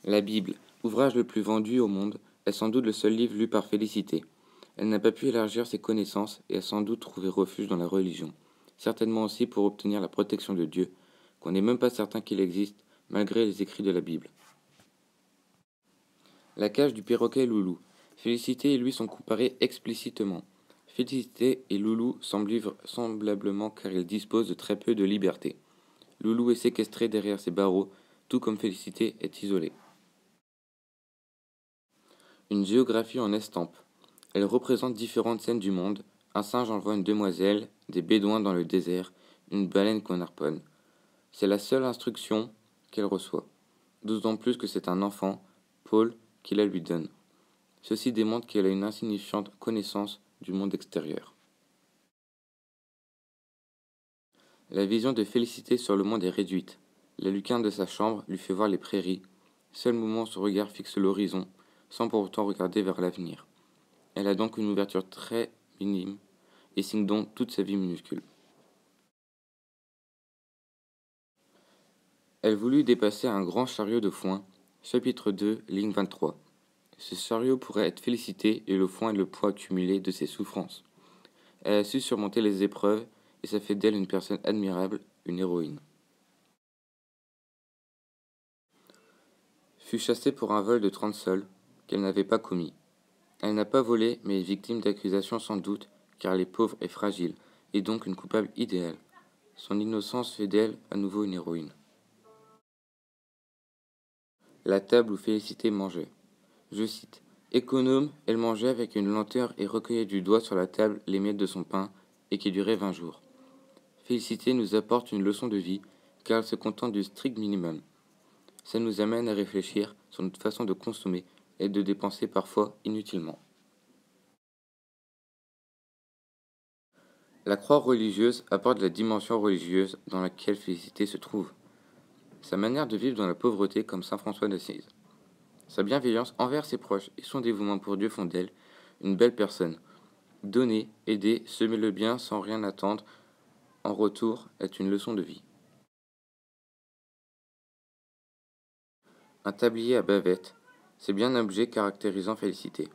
La Bible, ouvrage le plus vendu au monde, est sans doute le seul livre lu par Félicité. Elle n'a pas pu élargir ses connaissances et a sans doute trouvé refuge dans la religion, certainement aussi pour obtenir la protection de Dieu, qu'on n'est même pas certain qu'il existe, malgré les écrits de la Bible. La cage du perroquet Loulou. Félicité et lui sont comparés explicitement. Félicité et Loulou semblent vivre semblablement car ils disposent de très peu de liberté. Loulou est séquestré derrière ses barreaux, tout comme Félicité est isolée. Une géographie en estampes. Elle représente différentes scènes du monde. Un singe envoie une demoiselle, des bédouins dans le désert, une baleine qu'on harponne. C'est la seule instruction qu'elle reçoit. D'autant plus que c'est un enfant, Paul, qui la lui donne. Ceci démontre qu'elle a une insignifiante connaissance du monde extérieur. La vision de Félicité sur le monde est réduite. La lucarne de sa chambre lui fait voir les prairies. Seul moment où son regard fixe l'horizon, sans pour autant regarder vers l'avenir. Elle a donc une ouverture très minime et signe donc toute sa vie minuscule. Elle voulut dépasser un grand chariot de foin. Chapitre 2, ligne 23. Ce chariot pourrait être Félicité et le foin est le poids accumulé de ses souffrances. Elle a su surmonter les épreuves et ça fait d'elle une personne admirable, une héroïne. Fut chassée pour un vol de 30 sols qu'elle n'avait pas commis. Elle n'a pas volé mais est victime d'accusations sans doute car elle est pauvre et fragile et donc une coupable idéale. Son innocence fait d'elle à nouveau une héroïne. La table où Félicité mangeait. Je cite. Économe, elle mangeait avec une lenteur et recueillait du doigt sur la table les miettes de son pain et qui durait 20 jours. Félicité nous apporte une leçon de vie car elle se contente du strict minimum. Ça nous amène à réfléchir sur notre façon de consommer et de dépenser parfois inutilement. La croix religieuse apporte la dimension religieuse dans laquelle Félicité se trouve. Sa manière de vivre dans la pauvreté comme saint François d'Assise. Sa bienveillance envers ses proches et son dévouement pour Dieu font d'elle une belle personne. Donner, aider, semer le bien sans rien attendre en retour est une leçon de vie. Un tablier à bavette, c'est bien un objet caractérisant Félicité.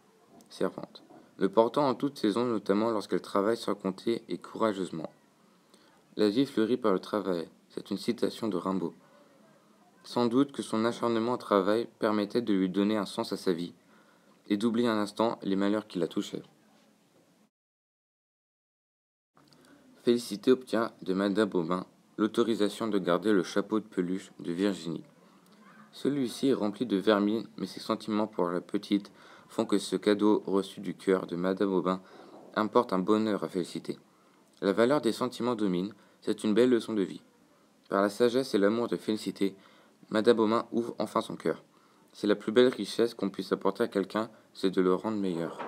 Servante. Le portant en toute saison, notamment lorsqu'elle travaille sans compter et courageusement. La vie fleurit par le travail, c'est une citation de Rimbaud. Sans doute que son acharnement au travail permettait de lui donner un sens à sa vie et d'oublier un instant les malheurs qui la touchaient. Félicité obtient de Madame Aubin l'autorisation de garder le chapeau de peluche de Virginie. Celui-ci est rempli de vermine, mais ses sentiments pour la petite font que ce cadeau reçu du cœur de Madame Aubin importe un bonheur à Félicité. La valeur des sentiments domine, c'est une belle leçon de vie. Par la sagesse et l'amour de Félicité, Madame Aubin ouvre enfin son cœur. C'est la plus belle richesse qu'on puisse apporter à quelqu'un, c'est de le rendre meilleur.